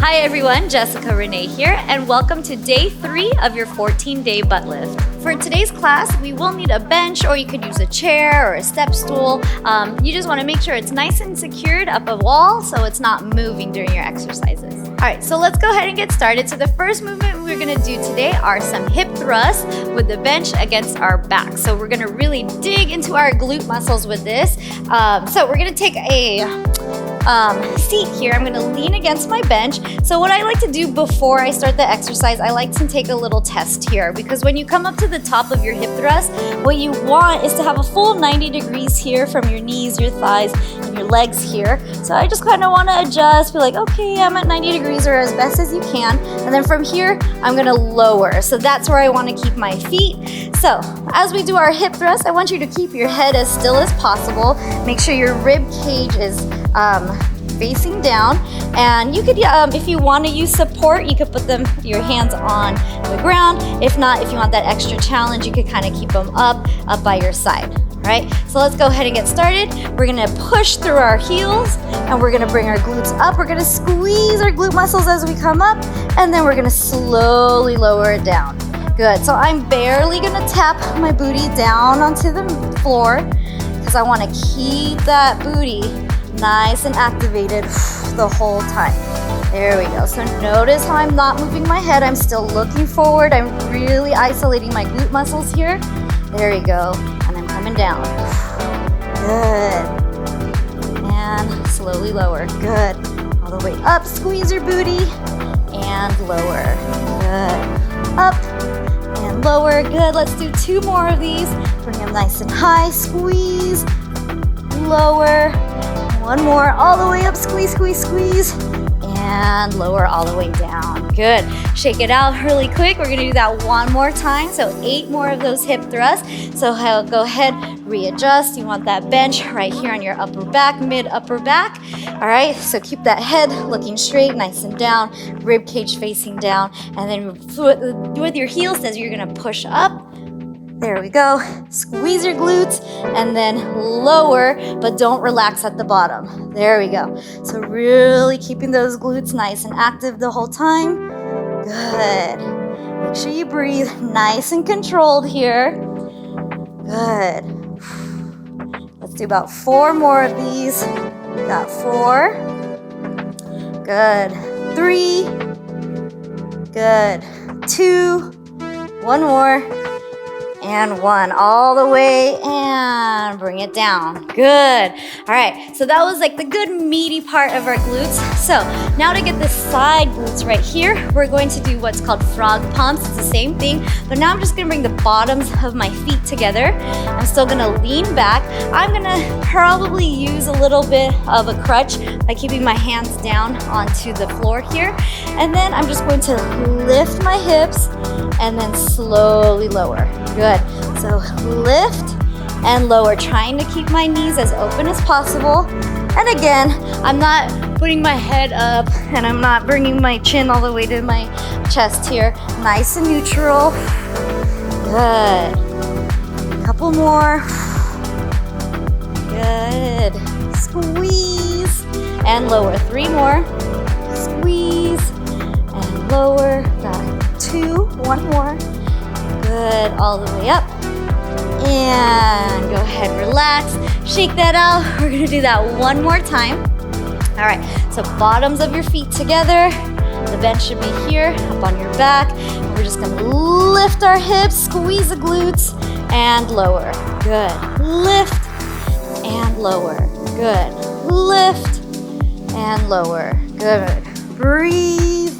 Hi everyone, Jessica Renee here, and welcome to day 3 of your 14-day butt lift. For today's class, we will need a bench, or you could use a chair or a step stool. You just want to make sure it's nice and secured up a wall so it's not moving during your exercises. All right, so let's go ahead and get started. So the first movement we're gonna do today are some hip thrusts with the bench against our back. So we're gonna really dig into our glute muscles with this. So we're gonna take a seat here. I'm gonna lean against my bench. So what I like to do before I start the exercise, I like to take a little test here, because when you come up to the top of your hip thrust, what you want is to have a full 90 degrees here from your knees, your thighs, and your legs here. So I just kind of want to adjust, be like, okay, I'm at 90 degrees or as best as you can. And then from here, I'm gonna lower. So that's where I want to keep my feet. So as we do our hip thrust, I want you to keep your head as still as possible. Make sure your rib cage is facing down, and you could, if you want to use support, you could put your hands on the ground. If not, if you want that extra challenge, you could kind of keep them up by your side. All right, so let's go ahead and get started. We're gonna push through our heels, and we're gonna bring our glutes up. We're gonna squeeze our glute muscles as we come up, and then we're gonna slowly lower it down. Good, so I'm barely gonna tap my booty down onto the floor, because I wanna keep that booty nice and activated the whole time. There we go. So notice how I'm not moving my head. I'm still looking forward. I'm really isolating my glute muscles here. There we go. And I'm coming down. Good. And slowly lower. Good. All the way up. Squeeze your booty. And lower. Good. Up and lower. Good. Let's do 2 more of these. Bring them nice and high. Squeeze. Lower. 1 more, all the way up, squeeze, squeeze, squeeze, and lower all the way down. Good. Shake it out really quick. We're gonna do that 1 more time, so 8 more of those hip thrusts. So go ahead, readjust. You want that bench right here on your upper back, mid-upper back. All right, so keep that head looking straight, nice and down, rib cage facing down, and then with your heels as you're gonna push up. There we go. Squeeze your glutes and then lower, but don't relax at the bottom. There we go. So really keeping those glutes nice and active the whole time. Good. Make sure you breathe nice and controlled here. Good. Let's do about 4 more of these. Got 4. Good. 3. Good. 2. 1 more. And 1, all the way, and bring it down. Good. All right, so that was like the good meaty part of our glutes. So now to get the side glutes right here, we're going to do what's called frog pumps. It's the same thing, but now I'm just gonna bring the bottoms of my feet together. I'm still gonna lean back. I'm gonna probably use a little bit of a crutch by keeping my hands down onto the floor here. And then I'm just going to lift my hips and then slowly lower. Good. So lift and lower, trying to keep my knees as open as possible. And again, I'm not putting my head up and I'm not bringing my chin all the way to my chest here. Nice and neutral. Good. Couple more. Good. Squeeze and lower. 3 more. Squeeze and lower. Got 2. 1 more. Good, all the way up. And go ahead, relax. Shake that out. We're gonna do that 1 more time. All right, so bottoms of your feet together. The bench should be here, up on your back. And we're just gonna lift our hips, squeeze the glutes, and lower. Good. Lift and lower. Good. Lift and lower. Good. Breathe.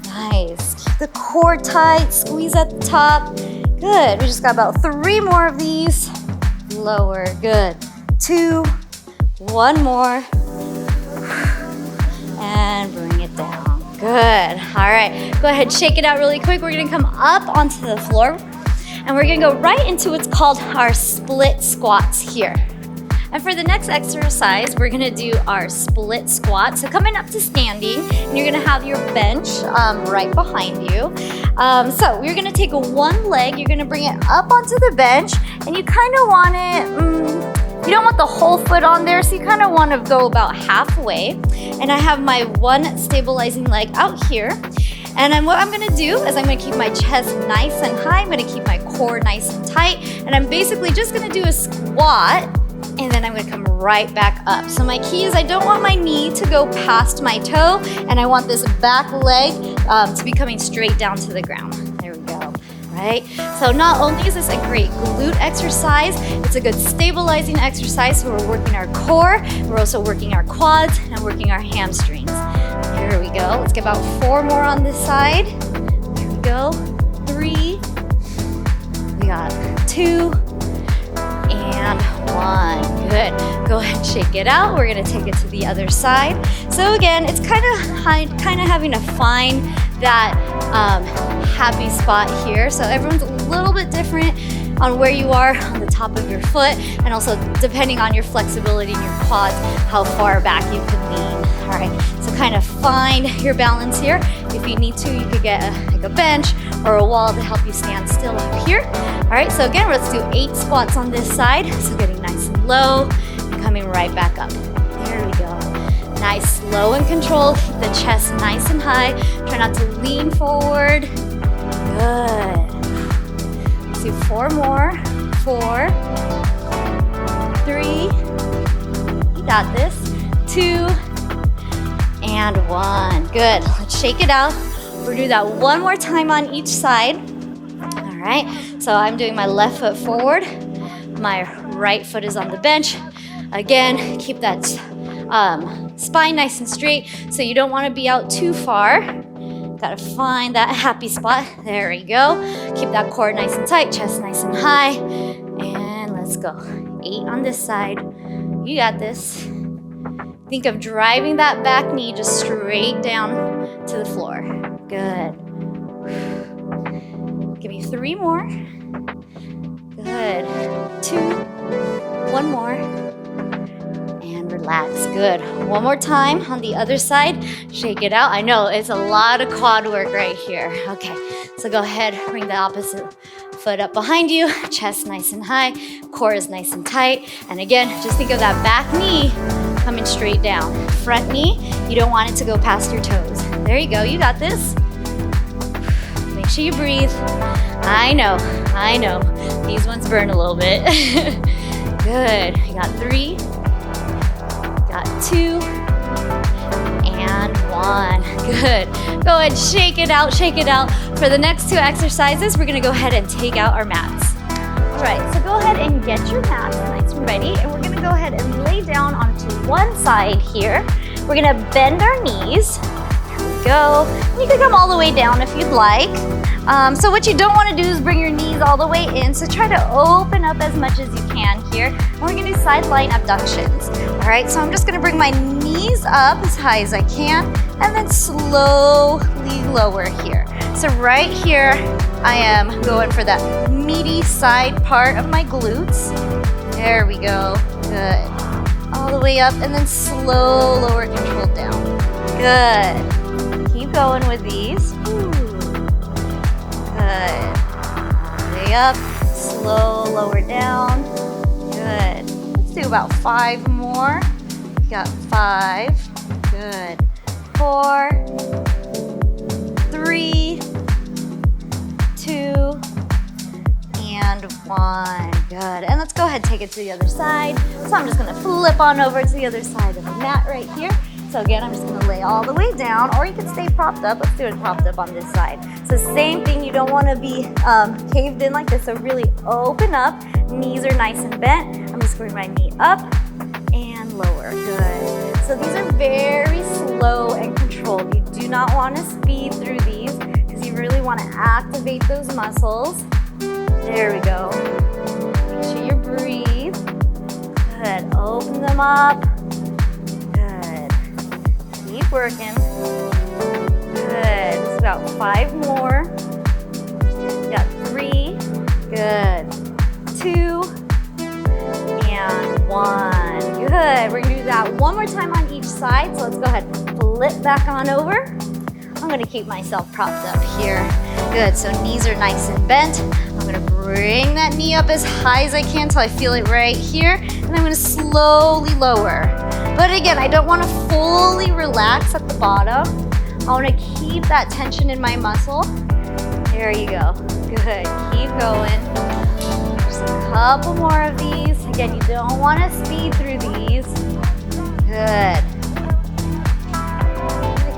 Nice. Keep the core tight. Squeeze at the top. Good. We just got about 3 more of these. Lower. Good. 2. 1 more. And bring it down. Good. All right. Go ahead. Shake it out really quick. We're going to come up onto the floor. And we're going to go right into what's called our split squats here. And for the next exercise, we're gonna do our split squat. So coming up to standing, and you're gonna have your bench right behind you. So you're gonna take 1 leg, you're gonna bring it up onto the bench, and you kind of want it You don't want the whole foot on there, so you kind of want to go about halfway. And I have my one stabilizing leg out here. And then what I'm gonna do is I'm gonna keep my chest nice and high. I'm gonna keep my core nice and tight. And I'm basically just gonna do a squat, and then I'm gonna come right back up. So my key is I don't want my knee to go past my toe, and I want this back leg to be coming straight down to the ground. There we go, right? So not only is this a great glute exercise, it's a good stabilizing exercise. So we're working our core, we're also working our quads, and working our hamstrings. There we go. Let's get about 4 more on this side. There we go. 3. We got 2. And 1. Good. Go ahead and shake it out. We're gonna take it to the other side. So again, it's kind of having to find that happy spot here. So everyone's a little bit different on where you are on the top of your foot, and also depending on your flexibility in your quads, how far back you can lean. All right, so kind of find your balance here. If you need to, you could get like a bench or a wall to help you stand still up here. All right, so again, let's do 8 squats on this side. So getting nice and low and coming right back up. There we go. Nice, slow and controlled. Keep the chest nice and high. Try not to lean forward. Good. Let's do 4 more. 4, 3, you got this. 2, and 1. Good. Let's shake it out. We'll do that one more time on each side. All right. So I'm doing my left foot forward. My right foot is on the bench. Again, keep that spine nice and straight, so you don't want to be out too far. Gotta find that happy spot. There we go. Keep that core nice and tight, chest nice and high. And let's go. 8 on this side. You got this. Think of driving that back knee just straight down to the floor. Good. Give me 3 more. Good. 2. 1 more. And relax. Good. One more time on the other side. Shake it out. I know it's a lot of quad work right here. Okay. So go ahead, bring the opposite foot up behind you. Chest nice and high. Core is nice and tight. And again, just think of that back knee coming straight down. Front knee, you don't want it to go past your toes. There you go, you got this. Make sure you breathe. I know. These ones burn a little bit. Good, you got 3, got 2, and 1. Good, go ahead, shake it out. For the next 2 exercises, we're gonna go ahead and take out our mats. All right, so go ahead and get your mats nice and ready, and we're gonna go ahead and lay down onto one side here. We're gonna bend our knees. There we go. You can come all the way down if you'd like. So what you don't want to do is bring your knees all the way in, so try to open up as much as you can here. And we're gonna do side line abductions. All right, so I'm just gonna bring my knees up as high as I can, and then slowly lower here. So right here, I am going for that meaty side part of my glutes. There we go, good. All the way up, and then slow lower control down. Good. Keep going with these. Good. All the way up, slow lower down. Good. Let's do about 5 more. We got 5. Good. 4, 3, 2, and 1. Good. And let's go ahead and take it to the other side. So I'm just gonna flip on over to the other side of the mat right here. So again, I'm just gonna lay all the way down, or you can stay propped up. Let's do it propped up on this side. So same thing, you don't wanna be caved in like this, so really open up. Knees are nice and bent. I'm just going my knee up and lower. Good. So these are very slow and controlled. You do not wanna speed through these, because you really wanna activate those muscles. There we go. Make sure you breathe. Good. Open them up. Good. Keep working. Good. Just about 5 more. Got 3. Good. 2. And 1. Good. We're going to do that one more time on each side. So let's go ahead and flip back on over. I'm going to keep myself propped up here. Good. So knees are nice and bent. I'm going to bring that knee up as high as I can until I feel it right here, and I'm gonna slowly lower. But again, I don't wanna fully relax at the bottom. I wanna keep that tension in my muscle. There you go, good, keep going. Just a couple more of these. Again, you don't wanna speed through these. Good.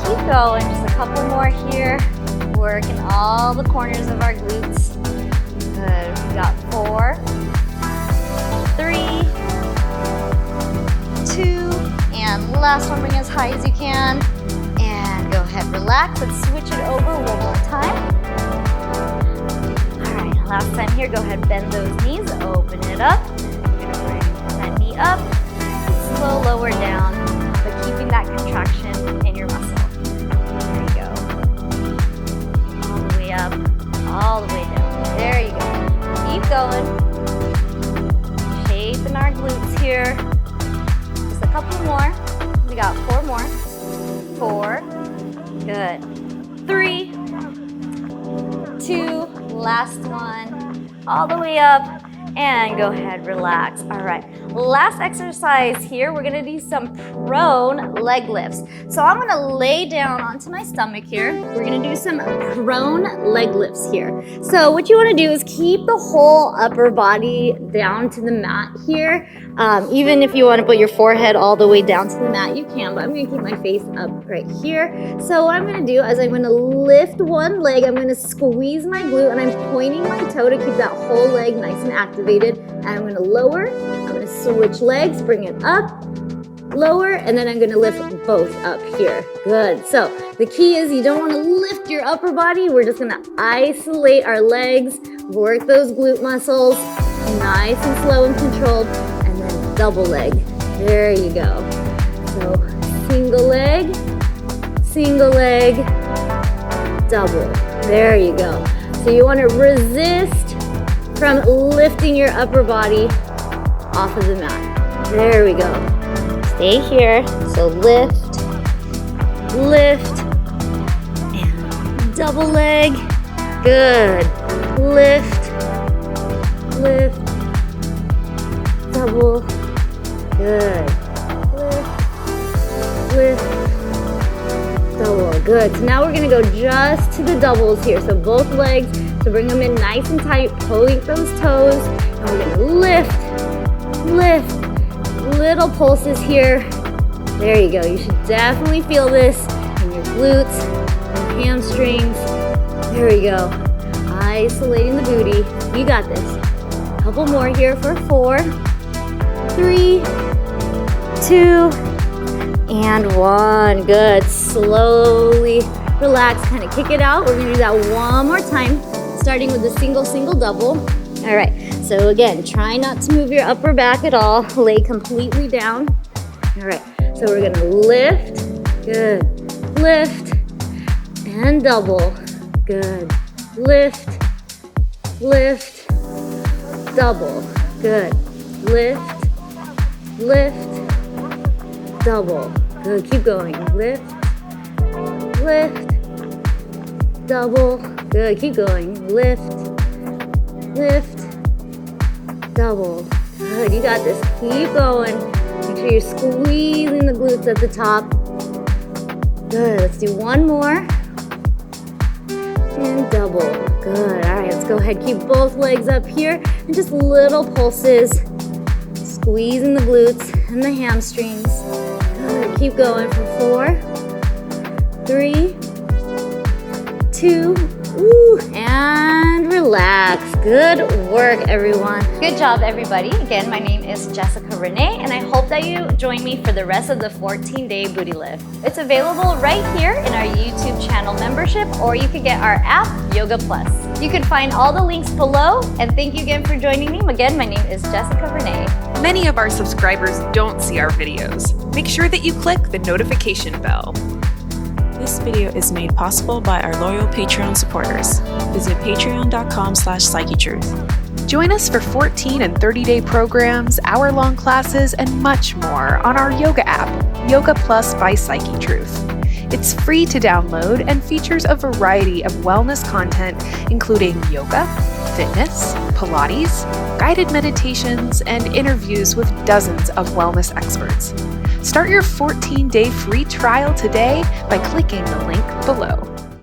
Keep going, just a couple more here. Working all the corners of our glutes. Good, we got 4, 3, 2, and last one, bring as high as you can. And go ahead, relax. Let's switch it over one more time. All right, last time here, go ahead, bend those knees, open it up. You're gonna bring that knee up, slow lower down, but keeping that contraction in your muscle. There you go. All the way up, all the way down. There you go. Keep going. Shaping our glutes here. Just a couple more. We got 4 more. 4. Good. 3, 2. Last one. All the way up. And go ahead, relax. All right, last exercise here, we're gonna do some prone leg lifts. So I'm gonna lay down onto my stomach here. We're gonna do some prone leg lifts here. So what you wanna do is keep the whole upper body down to the mat here. Even if you wanna put your forehead all the way down to the mat, you can, but I'm gonna keep my face up right here. So what I'm gonna do is I'm gonna lift one leg, I'm gonna squeeze my glute, and I'm pointing my toe to keep that whole leg nice and activated. And I'm gonna lower, I'm gonna switch legs, bring it up, lower, and then I'm gonna lift both up here. Good, so the key is you don't wanna lift your upper body, we're just gonna isolate our legs, work those glute muscles, nice and slow and controlled, and then double leg. There you go. So single leg, double. There you go. So you wanna resist from lifting your upper body off of the mat. There we go. Stay here. So lift, and double leg. Good. Lift, double. Good. Lift, double. Good. So now we're gonna go just to the doubles here. So both legs. So bring them in nice and tight, point those toes, and we're gonna lift, little pulses here. There you go, you should definitely feel this in your glutes, your hamstrings. There we go, isolating the booty. You got this. A couple more here for 4, 3, 2, and 1. Good, slowly relax, kind of kick it out. We're gonna do that one more time. Starting with a single, double. All right, so again, try not to move your upper back at all. Lay completely down. All right, so we're gonna lift, good. Lift, and double, good. Lift, double, good. Lift, double, good. Keep going, lift, double, good, keep going. Lift, double. Good, you got this. Keep going. Make sure you're squeezing the glutes at the top. Good, let's do one more. And double. Good, all right, let's go ahead. Keep both legs up here and just little pulses. Squeezing the glutes and the hamstrings. Good, keep going for 4, 3, 2, and relax. Good work, everyone. Good job, everybody. Again, my name is Jessica Renee, and I hope that you join me for the rest of the 14-day booty lift. It's available right here in our YouTube channel membership, or you could get our app, Yoga Plus. You can find all the links below, and thank you again for joining me. Again, my name is Jessica Renee. Many of our subscribers don't see our videos. Make sure that you click the notification bell. This video is made possible by our loyal Patreon supporters. Visit patreon.com/psychetruth. Join us for 14 and 30-day programs, hour-long classes, and much more on our yoga app, Yoga Plus by Psyche Truth. It's free to download and features a variety of wellness content, including yoga, fitness, Pilates, guided meditations, and interviews with dozens of wellness experts. Start your 14-day free trial today by clicking the link below.